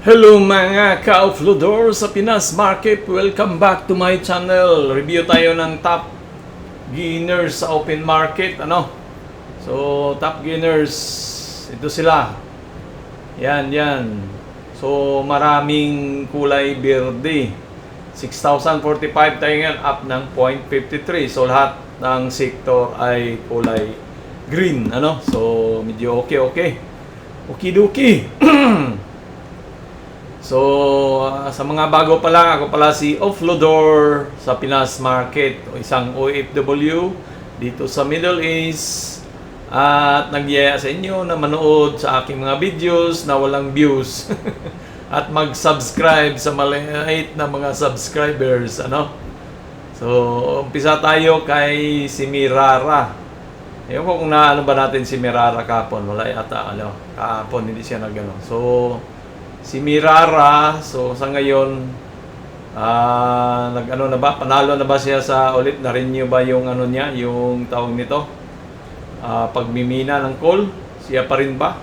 Hello mga ka-offloader sa Pinas Market. Welcome back to my channel. Review tayo ng top gainers sa open market. So, top gainers, ito sila. Yan. So, maraming kulay berde. 6,045 tayo ngayon, up ng 0.53. So, lahat ng sektor ay kulay green. So, medyo okay. Okidoki. So, sa mga bago pa lang, ako pala si Offloader sa Pinas Market, isang OFW dito sa Middle East, at nagyaya sa inyo na manood sa aking mga videos na walang views at mag-subscribe sa maliit na mga subscribers. So, umpisa tayo kay si Mirara. Ewan ko kung naano ba natin si Mirara kahapon. Wala yata, kahapon hindi siya nagano. So, si Mirara, so sa ngayon, panalo na ba siya sa ulit? Na-renew ba yung niya, yung tawag nito? Pagmimina ng coal? Siya pa rin ba?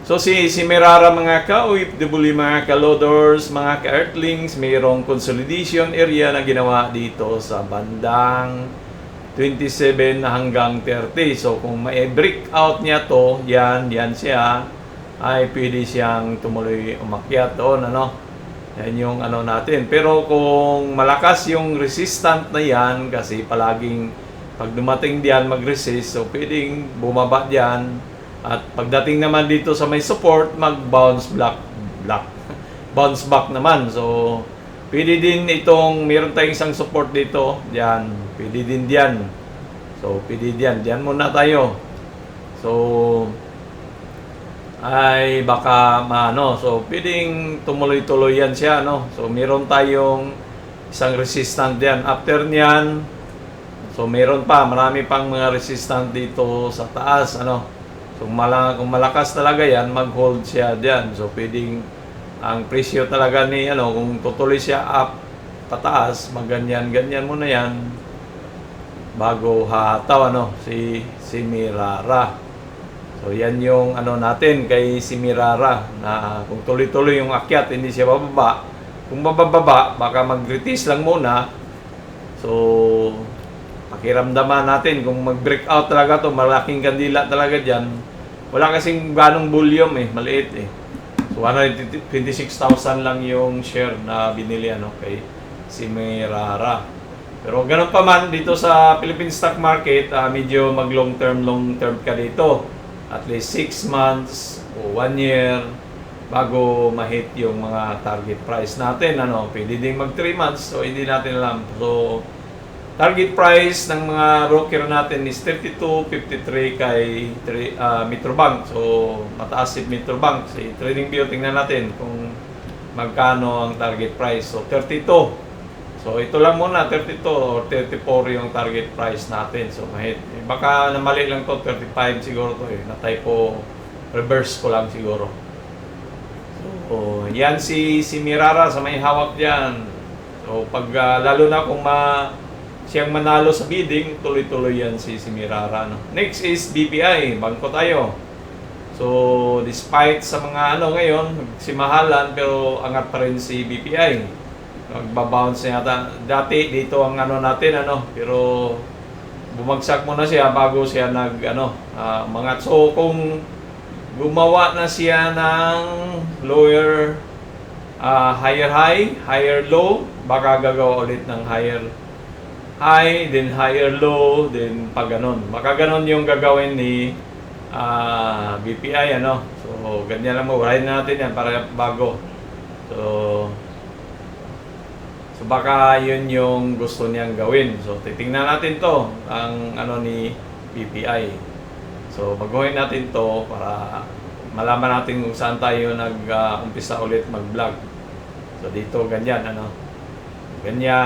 So si Mirara, mga ka-OFW, mga ka-loaders, mga ka-earthlings, mayroong consolidation area na ginawa dito sa bandang 27 hanggang 30. So kung may breakout niya to, yan siya, ay pwede siyang tumuloy umakyat doon, Yan yung natin. Pero kung malakas yung resistant na yan, kasi palaging pag dumating diyan mag-resist, so pwedeng bumaba diyan. At pagdating naman dito sa may support, mag-bounce bounce back naman. So pwede din itong, meron tayong isang support dito, diyan. Pwede din diyan. So pwede diyan. Diyan muna tayo. So ay baka so pwedeng tumuloy-tuloy yan siya, So meron tayong isang resistant diyan. After niyan, so meron pa, marami pang mga resistant dito sa taas, So kung malakas talaga yan, mag-hold siya diyan. So pwedeng ang presyo talaga ni kung tutuloy siya up pataas, ganyan muna yan bago hataw si Mirara. So yan yung natin kay si Mirara, na kung tuloy-tuloy yung akyat, hindi siya bababa. Kung bababa, baka mag-retest lang muna. So pakiramdaman natin kung mag-breakout talaga to, malaking kandila talaga diyan. Wala kasing ganong volume maliit So 126,000 lang yung share na binili kay si Mirara. Pero ganun pa man dito sa Philippine stock market, medyo long term ka dito. At least 6 months o 1 year bago ma-hit yung mga target price natin. Pwede din mag 3 months, so hindi natin alam. So target price ng mga broker natin is 32.53 kay Metrobank. So mataas si Metrobank. Si TradingView, tingnan natin kung magkano ang target price. So 32. So ito lang muna, 32 or 34 yung target price natin. So baka namali lang to, 35 siguro to na-typo, reverse ko lang siguro. So yan si Mirara sa may hawak diyan. So pag lalo na kung siyang manalo sa bidding, tuloy-tuloy yan si Mirara. Next is BPI, bangko tayo. So despite sa mga ngayon, simahalan, pero angat pa rin si BPI. Magbabounce na yata. Dati dito ang natin, pero bumagsak muna siya bago siya mangat. So kung gumawa na siya ng lower, higher high, higher low, baka gagawa ulit ng higher high, then higher low, then pag ganon. Baka ganon yung gagawin ni BPI, So ganyan lang mo, walahin natin yan para bago. So baka yun yung gusto niyang gawin. So titingnan natin to, ang ni BPI. So baguhin natin to para malaman natin kung saan tayo nag-umpisa ulit mag-vlog. So dito ganyan, ganyan.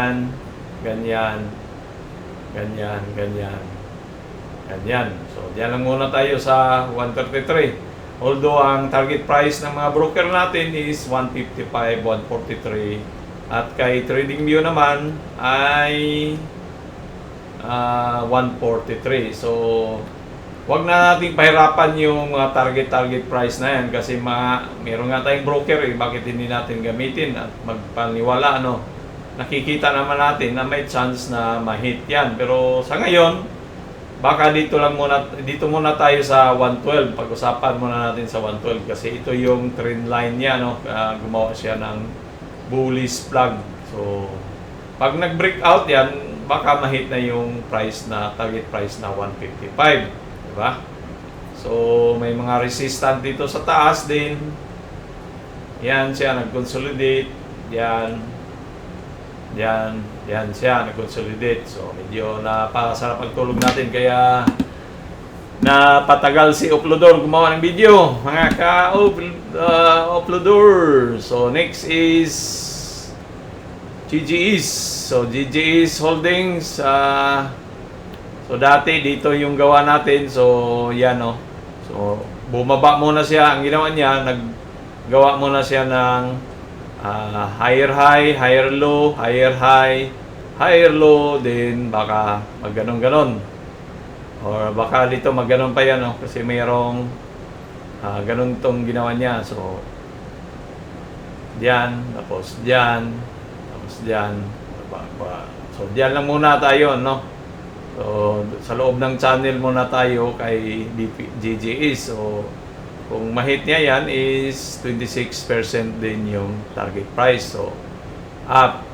So diyan lang muna tayo sa 133. Although ang target price ng mga broker natin is 155, 143. At kay TradingView naman ay 143. So wag na nating pahirapan yung mga target price na yan kasi meron nga tayong broker bakit hindi natin gamitin at magpaniwala nakikita naman natin na may chance na ma-hit yan. Pero sa ngayon, baka dito muna tayo sa 112. Pag-usapan muna natin sa 112 kasi ito yung trend line niya, gumawa siya ng bullish plug. So, pag nag-break out yan, baka ma-hit na yung target price na 155, di ba? So, may mga resistant dito sa taas din. Yan siya, nag-consolidate. Yan siya, nag-consolidate. So, medyo napakasarap pagtulog natin. Kaya, napatagal si Uploader gumawa ng video. Mga ka-Uploader. So, next is GGEs. So, GGEs Holdings. So, dati dito yung gawa natin. So, yan So, bumaba muna siya. Ang ginawa niya, naggawa muna siya ng higher high, higher low, higher high, higher low, then baka magganon-ganon. Or baka dito magganon pa yan, kasi mayroong ganon tong ginawa niya. So, diyan, tapos diyan, tapos diyan. So, diyan lang muna tayo, So, sa loob ng channel muna tayo kay GGE. So, kung ma-hit niya yan is 26% din yung target price. So, up.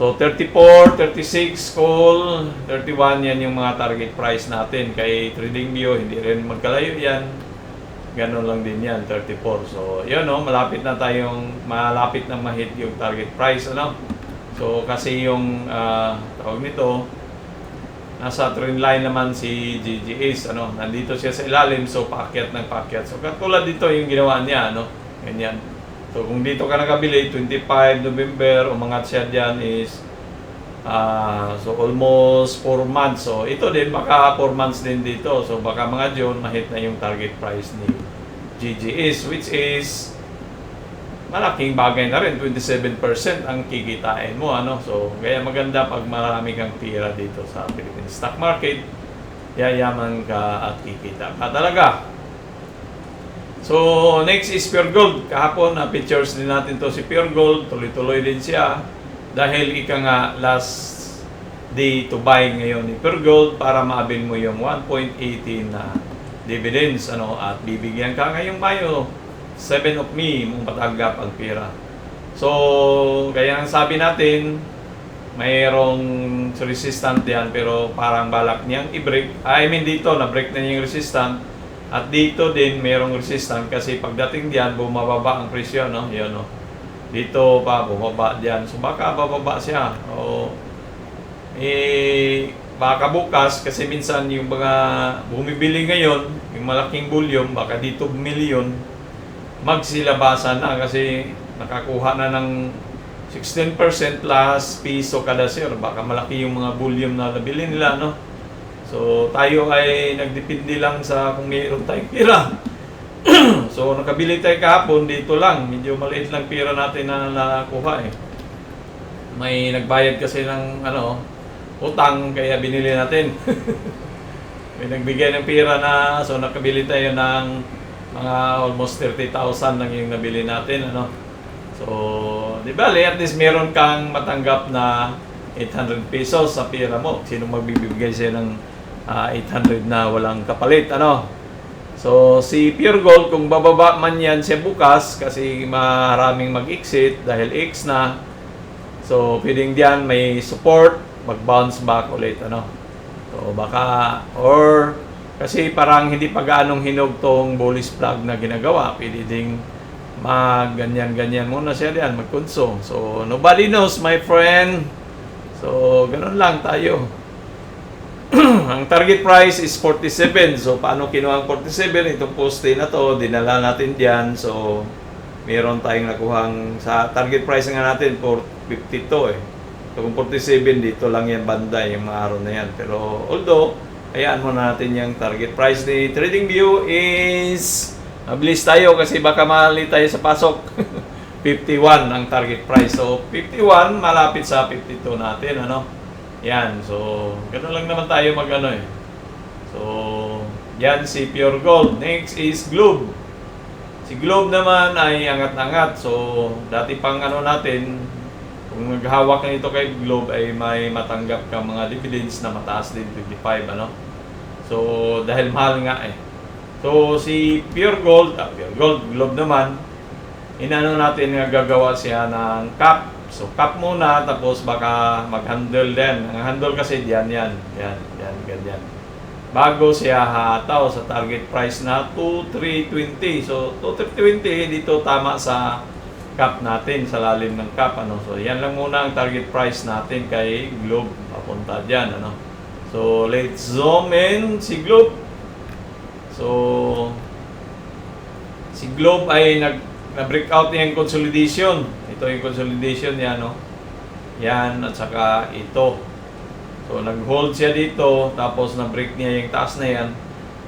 So, 34, 36, call, 31 yan yung mga target price natin. Kay TradingView, hindi rin magkalayo yan. Ganon lang din yan, 34. So, yun malapit na ma-hit yung target price, So, kasi yung tawag nito, nasa trend line naman si GGEs, nandito siya sa ilalim, so paakyat. So katulad dito yung ginawa niya, ganyan. So kung dito ka nakabili, 25 November, umangat siya diyan is so almost 4 months. So ito din, baka 4 months din dito. So baka mga June, ma-hit na yung target price ni GGEs, which is malaking bagay na rin, 27% ang kikitain mo, So, kaya maganda pag marami kang pira dito sa Philippine stock market, yayaman ka at kikita ka talaga. So, next is Pure Gold. Kahapon, pictures din natin to si Pure Gold. Tuloy-tuloy din siya. Dahil nga last day to buy ngayon ni Pure Gold para maabil mo yung 1.18 na dividends, at bibigyan ka ngayong Mayo 7 of me mong patanggap ang pera. So, kaya ang sabi natin, mayroong resistant yan, pero parang balak niyang i-break. Dito, na-break na niya yung resistant. At dito din, mayroong resistant kasi pagdating diyan, bumababa ang presyo, Yun, Dito pa, bumaba diyan. So, baka bababa siya. Baka bukas, kasi minsan yung mga bumibili ngayon, yung malaking volume, baka dito bumili yun, magsilabasan na kasi nakakuha na ng 16% plus piso kada share. Baka malaki yung mga volume na nabili nila, So, tayo ay nagdepende lang sa kung mayroon tayong pira. So, nakabili tayo kahapon, dito lang. Medyo maliit lang pira natin na nakuha May nagbayad kasi ng utang, kaya binili natin. May nagbigay ng pira so nakabili tayo ng mga almost 30,000 lang yung nabili natin, So, di ba, at least meron kang matanggap na 800 pesos sa pera mo. Sino magbibigay siya ng 800 na walang kapalit, So, si Pure Gold, kung bababa man yan siya bukas, kasi maraming mag-exit dahil X na, so, pwedeng diyan may support, mag-bounce back ulit, So, baka, kasi parang hindi pa gaanong hinog tong bullish plug na ginagawa. Pwede ding ganyan-ganyan muna siya diyan, mag-consume. So, nobody knows, my friend. So, ganun lang tayo. Ang target price is 47. So, paano kinuha ang 47? Itong poste na to, dinala natin diyan. So, meron tayong nakuhang, sa target price nga natin, 452 So, kung 47, dito lang yan banda, yung mga araw na yan. Pero, although, hayaan mo natin yung target price ni TradingView is mabilis tayo kasi baka mali tayo sa pasok. 51 ang target price. So, 51 malapit sa 52 natin, Yan. So, gano'n lang naman tayo So, Yan si Pure Gold. Next is Globe. Si Globe naman ay angat-angat. So, dati pang ano natin, kung naghawak na ito kay Globe ay may matanggap ka mga dividends na mataas din, 25 ano. So, dahil mahal nga eh. So, si Pure Gold, Globe naman, inano natin nga gagawa siya ng cap. So, cap muna, tapos baka mag-handle din. Ang handle kasi yan, ganyan. Bago siya hataw sa target price na 2,320. So, 2,320 dito tama sa cap natin, sa lalim ng cap. Ano? So, yan lang muna ang target price natin kay Globe. Papunta dyan. Ano? So, let's zoom in si Globe. So, si Globe ay na-breakout niya yung consolidation. Ito yung consolidation niya. No? Yan, at saka ito. So, nag-hold siya dito, tapos na-break niya yung taas na yan.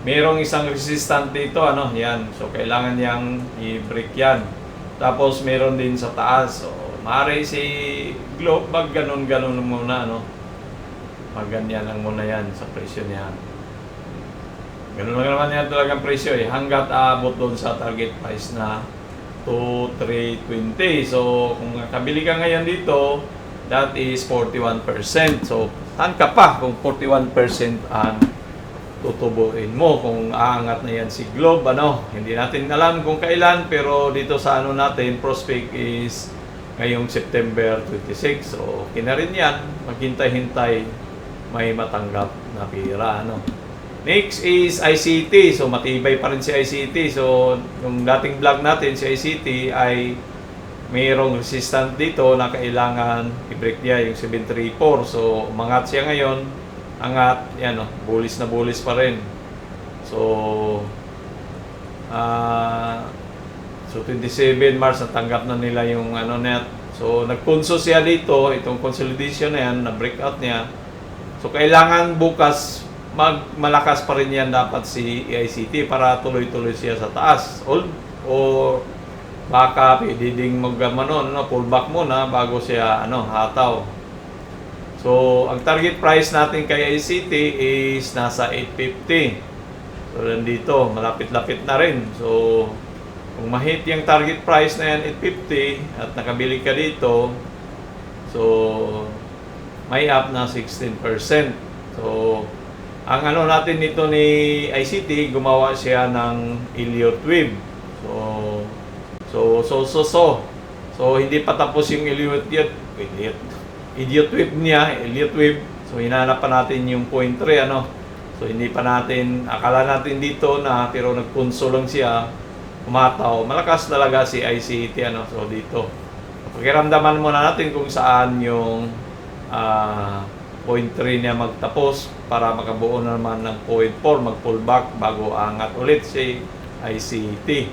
Merong isang resistant dito, ano, yan. So, kailangan niyang i-break yan. Tapos, meron din sa taas. So, maaari si Globe, mag-ganon-ganon muna, ano. Mag-ganyan lang muna yan sa presyo niya. Ganun lang naman yan talagang presyo, eh. Hanggat aabot doon sa target price na 2,320. So, kung nakabili ka ngayon dito, that is 41%. So, saan ka pa kung 41% ang tutubuin mo kung aangat na yan si Globe, ano? Hindi natin alam kung kailan, pero dito sa ano natin, prospect is ngayong September 26. So, okay na rin yan. Maghintay-hintay, may matanggap na pira, ano? Next is ICT. So, matibay pa rin si ICT. So, yung dating vlog natin, si ICT ay mayroong resistant dito na kailangan i-break niya yung 734. So, umangat siya ngayon. Angat, yan o, bullish na bullish pa rin. So, 27 March, natanggap na nila yung ano net. So, nagpunso siya dito, itong consolidation na yan, na-breakout niya. So, kailangan bukas malakas pa rin yan dapat si ICT para tuloy-tuloy siya sa taas. O baka pwede ding pullback muna bago siya hataw. So, ang target price natin kay ICT is nasa 850. So, nandito, malapit-lapit na rin. So, kung ma-hit yung target price na yan, 850, at nakabili ka dito, so, may up na 16%. So, ang natin nito ni ICT, gumawa siya ng Elliott Wave. So, hindi pa tapos yung Elliott Wave niya, Elliott Wave. So, hinanap pa natin yung point 3, ano. So, hindi pa natin, akala natin dito na, pero nagpunso lang siya, umataw. Malakas talaga si ICT, ano. So, dito. Pakiramdaman muna natin kung saan yung point 3 niya magtapos para makabuo na naman ng point 4, mag-pullback bago angat ulit si ICT.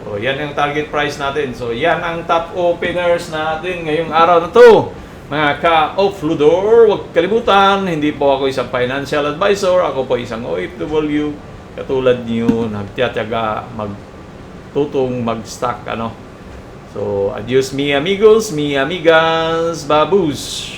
So, yan ang target price natin. So, yan ang top openers natin ngayong araw na to. Mga ka-offloader, huwag kalimutan, hindi po ako isang financial advisor, ako po isang OFW, katulad niyo, nagtiyatyaga magtutong mag-stock, ano. So, adios mi amigos, mi amigas, babus!